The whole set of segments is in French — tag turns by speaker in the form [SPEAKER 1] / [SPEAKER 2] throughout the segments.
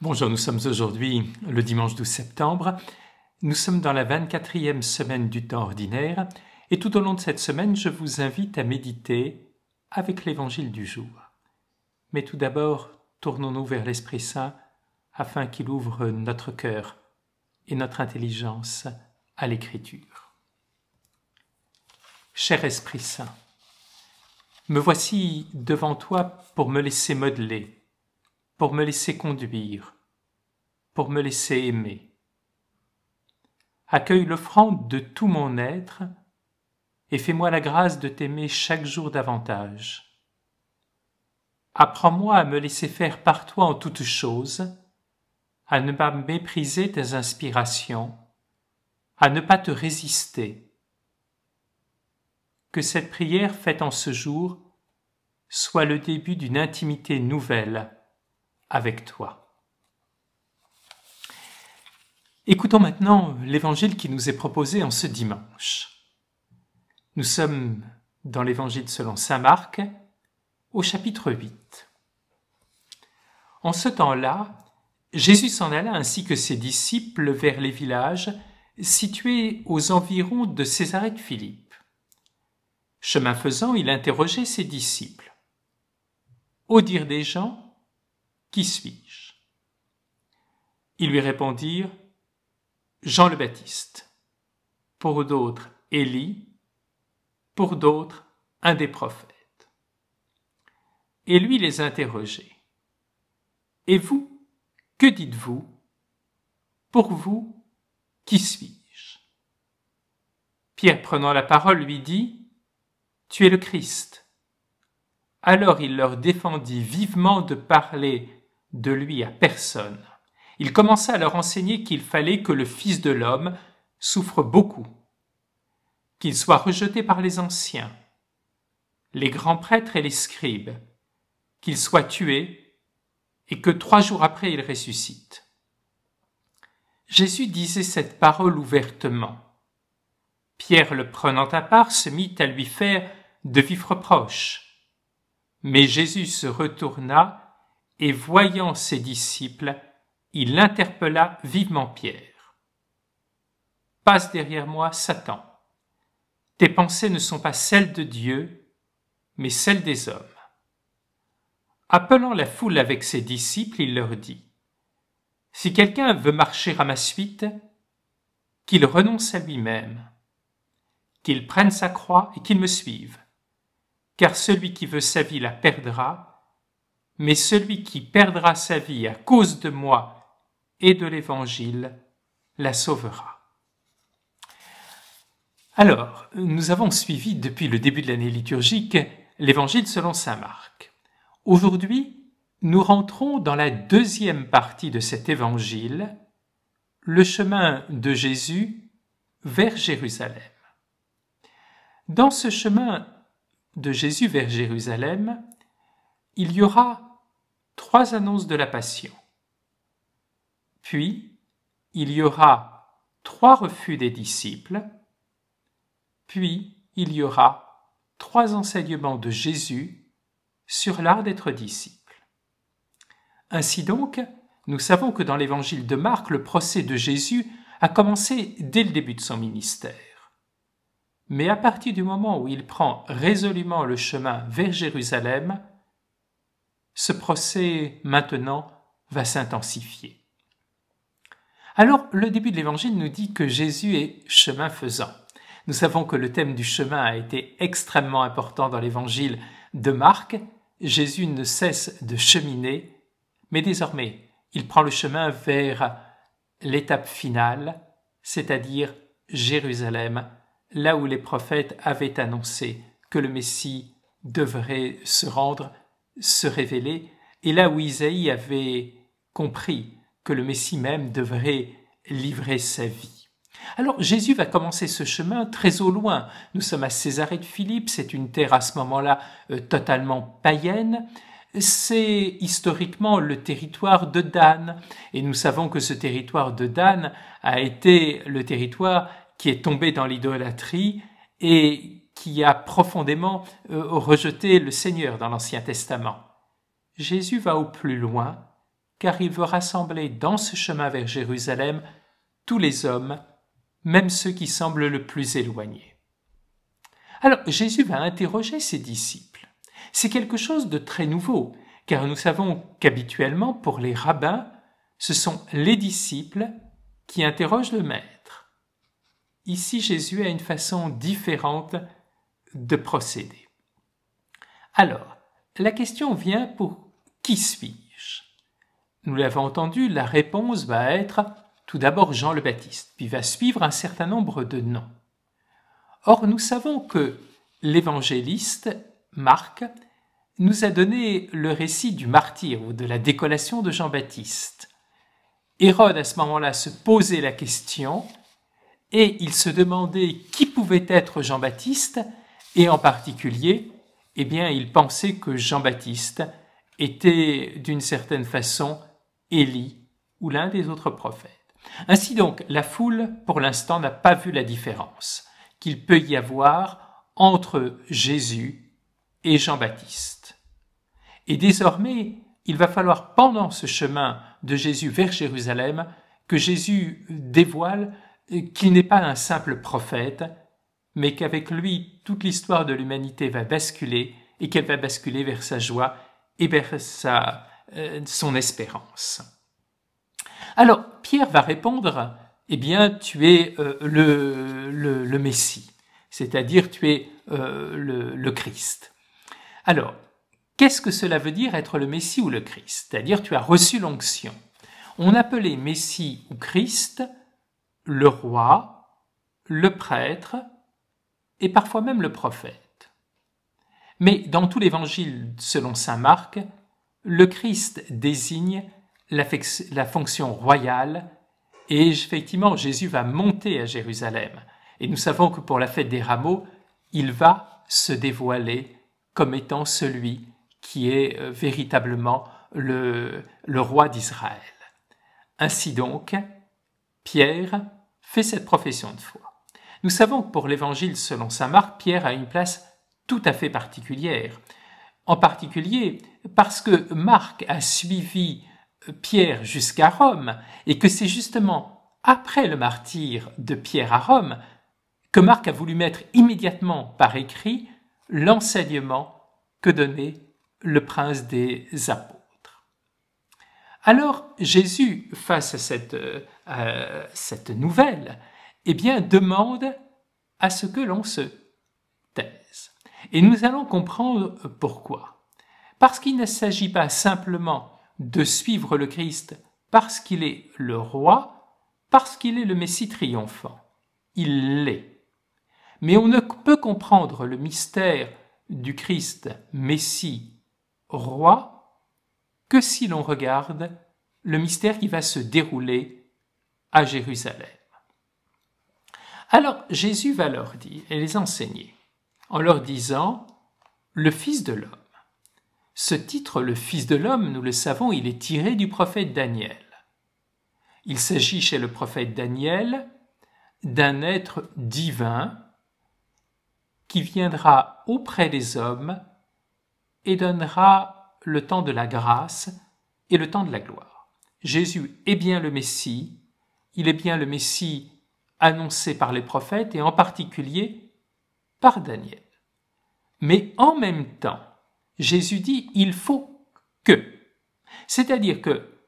[SPEAKER 1] Bonjour, nous sommes aujourd'hui le dimanche 12 septembre. Nous sommes dans la 24e semaine du temps ordinaire et tout au long de cette semaine, je vous invite à méditer avec l'évangile du jour. Mais tout d'abord, tournons-nous vers l'Esprit Saint afin qu'il ouvre notre cœur et notre intelligence à l'Écriture. Cher Esprit Saint, me voici devant toi pour me laisser modeler, pour me laisser conduire, pour me laisser aimer. Accueille l'offrande de tout mon être et fais-moi la grâce de t'aimer chaque jour davantage. Apprends-moi à me laisser faire par toi en toutes choses, à ne pas mépriser tes inspirations, à ne pas te résister. Que cette prière faite en ce jour soit le début d'une intimité nouvelle avec toi. Écoutons maintenant l'évangile qui nous est proposé en ce dimanche. Nous sommes dans l'évangile selon saint Marc, au chapitre 8. En ce temps-là, Jésus s'en alla ainsi que ses disciples vers les villages situés aux environs de Césarée de Philippe. Chemin faisant, il interrogeait ses disciples. Au dire des gens, qui suis-je ? Ils lui répondirent, Jean le Baptiste, pour d'autres Élie, pour d'autres un des prophètes. Et lui les interrogeait. Et vous, que dites-vous ? Pour vous, qui suis-je ? Pierre, prenant la parole, lui dit, Tu es le Christ. Alors il leur défendit vivement de parler de lui à personne. Il commença à leur enseigner qu'il fallait que le Fils de l'homme souffre beaucoup, qu'il soit rejeté par les anciens, les grands prêtres et les scribes, qu'il soit tué et que 3 jours après il ressuscite. Jésus disait cette parole ouvertement. Pierre, le prenant à part, se mit à lui faire de vifs reproches. Mais Jésus se retourna et voyant ses disciples, il interpella vivement Pierre. « Passe derrière moi, Satan. Tes pensées ne sont pas celles de Dieu, mais celles des hommes. » Appelant la foule avec ses disciples, il leur dit, « Si quelqu'un veut marcher à ma suite, qu'il renonce à lui-même, qu'il prenne sa croix et qu'il me suive. Car celui qui veut sa vie la perdra, mais celui qui perdra sa vie à cause de moi et de l'Évangile la sauvera. » Alors, nous avons suivi depuis le début de l'année liturgique l'Évangile selon saint Marc. Aujourd'hui, nous rentrons dans la deuxième partie de cet Évangile, le chemin de Jésus vers Jérusalem. Dans ce chemin de Jésus vers Jérusalem, il y aura 3 annonces de la Passion. Puis, il y aura 3 refus des disciples. Puis, il y aura 3 enseignements de Jésus sur l'art d'être disciple. Ainsi donc, nous savons que dans l'évangile de Marc, le procès de Jésus a commencé dès le début de son ministère. Mais à partir du moment où il prend résolument le chemin vers Jérusalem, ce procès maintenant va s'intensifier. Alors, le début de l'évangile nous dit que Jésus est chemin faisant. Nous savons que le thème du chemin a été extrêmement important dans l'évangile de Marc. Jésus ne cesse de cheminer, mais désormais, il prend le chemin vers l'étape finale, c'est-à-dire Jérusalem, là où les prophètes avaient annoncé que le Messie devrait se rendre, se révéler, et là où Isaïe avait compris que le Messie même devrait livrer sa vie. Alors Jésus va commencer ce chemin très au loin. Nous sommes à Césarée de Philippe, c'est une terre à ce moment-là totalement païenne. C'est historiquement le territoire de Dan, et nous savons que ce territoire de Dan a été le territoire qui est tombé dans l'idolâtrie et qui a profondément rejeté le Seigneur dans l'Ancien Testament. Jésus va au plus loin car il veut rassembler dans ce chemin vers Jérusalem tous les hommes, même ceux qui semblent le plus éloignés. Alors Jésus va interroger ses disciples. C'est quelque chose de très nouveau, car nous savons qu'habituellement, pour les rabbins, ce sont les disciples qui interrogent le maître. Ici, Jésus a une façon différente de procéder. Alors, la question vient pour qui suis-je? Nous l'avons entendu, la réponse va être tout d'abord Jean le Baptiste, puis va suivre un certain nombre de noms. Or, nous savons que l'évangéliste Marc nous a donné le récit du martyre ou de la décollation de Jean-Baptiste. Hérode, à ce moment-là, se posait la question et il se demandait qui pouvait être Jean-Baptiste et en particulier, il pensait que Jean-Baptiste était d'une certaine façon Élie ou l'un des autres prophètes. Ainsi donc, la foule, pour l'instant, n'a pas vu la différence qu'il peut y avoir entre Jésus et Jean-Baptiste. Et désormais, il va falloir, pendant ce chemin de Jésus vers Jérusalem, que Jésus dévoile qu'il n'est pas un simple prophète, mais qu'avec lui, toute l'histoire de l'humanité va basculer et qu'elle va basculer vers sa joie et vers son espérance. Alors, Pierre va répondre, tu es le Messie, c'est-à-dire tu es le Christ. Alors, qu'est-ce que cela veut dire être le Messie ou le Christ? C'est-à-dire tu as reçu l'onction. On appelait Messie ou Christ le roi, le prêtre et parfois même le prophète. Mais dans tout l'évangile selon saint Marc, le Christ désigne la fonction royale et effectivement Jésus va monter à Jérusalem. Et nous savons que pour la fête des rameaux, il va se dévoiler comme étant celui qui est véritablement le roi d'Israël. Ainsi donc, Pierre fait cette profession de foi. Nous savons que pour l'évangile selon saint Marc, Pierre a une place tout à fait particulière. En particulier parce que Marc a suivi Pierre jusqu'à Rome et que c'est justement après le martyre de Pierre à Rome que Marc a voulu mettre immédiatement par écrit l'enseignement que donnait le prince des apôtres. Alors Jésus, face à cette nouvelle, demande à ce que l'on se taise. Et nous allons comprendre pourquoi. Parce qu'il ne s'agit pas simplement de suivre le Christ parce qu'il est le roi, parce qu'il est le Messie triomphant. Il l'est. Mais on ne peut comprendre le mystère du Christ Messie roi que si l'on regarde le mystère qui va se dérouler à Jérusalem. Alors Jésus va leur dire et les enseigner en leur disant « le Fils de l'homme ». Ce titre, le Fils de l'homme, nous le savons, il est tiré du prophète Daniel. Il s'agit chez le prophète Daniel d'un être divin qui viendra auprès des hommes et donnera le temps de la grâce et le temps de la gloire. Jésus est bien le Messie, il est bien le Messie annoncé par les prophètes et en particulier par Daniel. Mais en même temps, Jésus dit « il faut que ». C'est-à-dire que,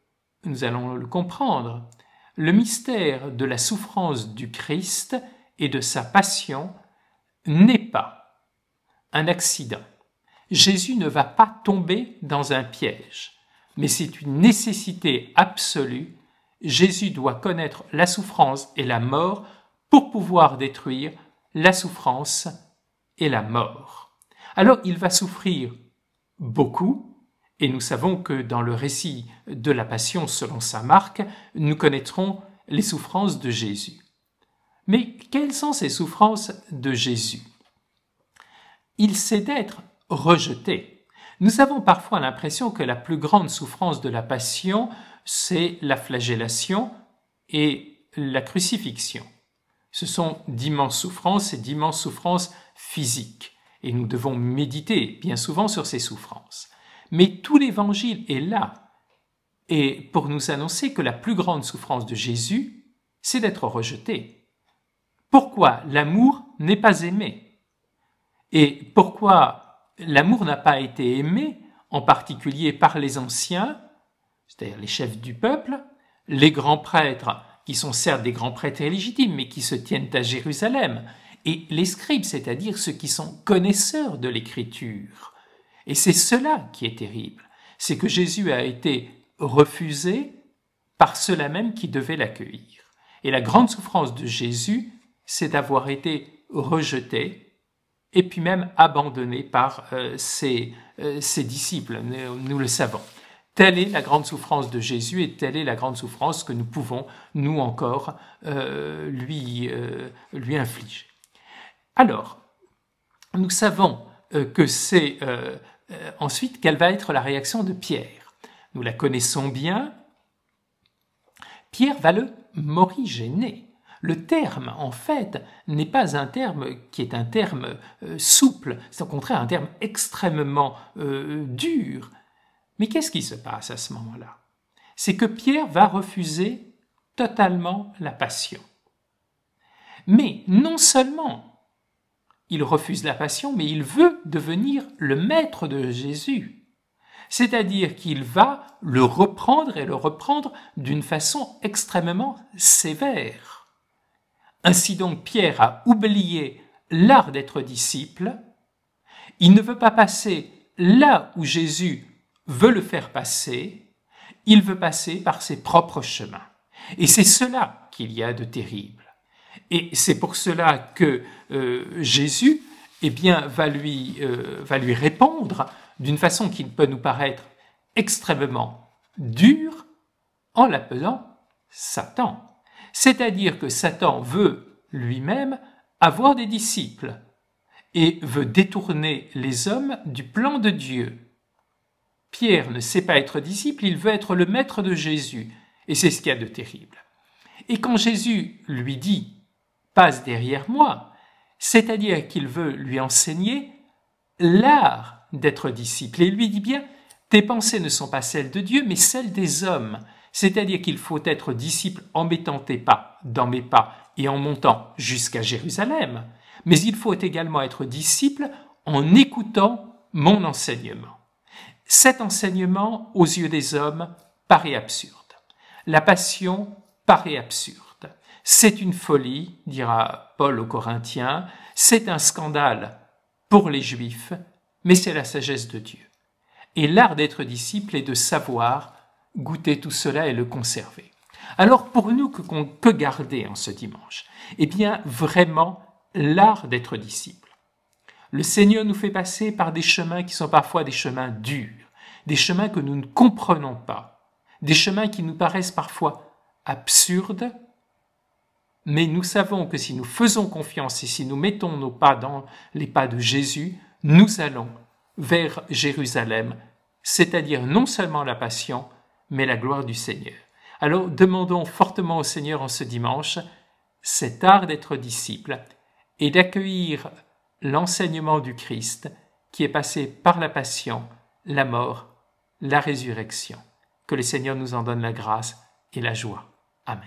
[SPEAKER 1] nous allons le comprendre, le mystère de la souffrance du Christ et de sa passion n'est pas un accident. Jésus ne va pas tomber dans un piège, mais c'est une nécessité absolue. Jésus doit connaître la souffrance et la mort pour pouvoir détruire la souffrance et la mort. Alors il va souffrir beaucoup, et nous savons que dans le récit de la Passion selon saint Marc, nous connaîtrons les souffrances de Jésus. Mais quelles sont ces souffrances de Jésus? Il sait d'être rejeté. Nous avons parfois l'impression que la plus grande souffrance de la Passion, c'est la flagellation et la crucifixion. Ce sont d'immenses souffrances et d'immenses souffrances physiques. Et nous devons méditer bien souvent sur ces souffrances. Mais tout l'Évangile est là et pour nous annoncer que la plus grande souffrance de Jésus, c'est d'être rejeté. Pourquoi l'amour n'est pas aimé? Et pourquoi l'amour n'a pas été aimé, en particulier par les anciens, c'est-à-dire les chefs du peuple, les grands prêtres, qui sont certes des grands prêtres illégitimes, mais qui se tiennent à Jérusalem, et les scribes, c'est-à-dire ceux qui sont connaisseurs de l'écriture. Et c'est cela qui est terrible, c'est que Jésus a été refusé par ceux-là même qui devaient l'accueillir. Et la grande souffrance de Jésus, c'est d'avoir été rejeté et puis même abandonné par ses disciples, nous le savons. Telle est la grande souffrance de Jésus et telle est la grande souffrance que nous pouvons, nous encore, lui infliger. Alors, nous savons que c'est ensuite quelle va être la réaction de Pierre. Nous la connaissons bien. Pierre va le morigéner. Le terme, en fait, n'est pas un terme qui est un terme souple, c'est au contraire un terme extrêmement dur. Mais qu'est-ce qui se passe à ce moment-là? C'est que Pierre va refuser totalement la passion. Mais non seulement il refuse la passion, mais il veut devenir le maître de Jésus. C'est-à-dire qu'il va le reprendre et le reprendre d'une façon extrêmement sévère. Ainsi donc, Pierre a oublié l'art d'être disciple. Il ne veut pas passer là où Jésus veut le faire passer. Il veut passer par ses propres chemins. Et c'est cela qu'il y a de terrible. Et c'est pour cela que Jésus va lui répondre d'une façon qui peut nous paraître extrêmement dure en l'appelant Satan. C'est-à-dire que Satan veut lui-même avoir des disciples et veut détourner les hommes du plan de Dieu. Pierre ne sait pas être disciple, il veut être le maître de Jésus. Et c'est ce qu'il y a de terrible. Et quand Jésus lui dit « passe derrière moi », c'est-à-dire qu'il veut lui enseigner l'art d'être disciple. Et il lui dit bien « tes pensées ne sont pas celles de Dieu, mais celles des hommes ». C'est-à-dire qu'il faut être disciple en mettant tes pas dans mes pas et en montant jusqu'à Jérusalem. Mais il faut également être disciple en écoutant mon enseignement. Cet enseignement, aux yeux des hommes, paraît absurde. La passion paraît absurde. C'est une folie, dira Paul aux Corinthiens, c'est un scandale pour les Juifs, mais c'est la sagesse de Dieu. Et l'art d'être disciple est de savoir goûter tout cela et le conserver. Alors pour nous, que garder en ce dimanche? Eh bien, vraiment, l'art d'être disciple. Le Seigneur nous fait passer par des chemins qui sont parfois des chemins durs, des chemins que nous ne comprenons pas, des chemins qui nous paraissent parfois absurdes, mais nous savons que si nous faisons confiance et si nous mettons nos pas dans les pas de Jésus, nous allons vers Jérusalem, c'est-à-dire non seulement la passion, mais la gloire du Seigneur. Alors demandons fortement au Seigneur en ce dimanche cet art d'être disciple et d'accueillir l'enseignement du Christ qui est passé par la passion, la mort, la résurrection. Que le Seigneur nous en donne la grâce et la joie. Amen.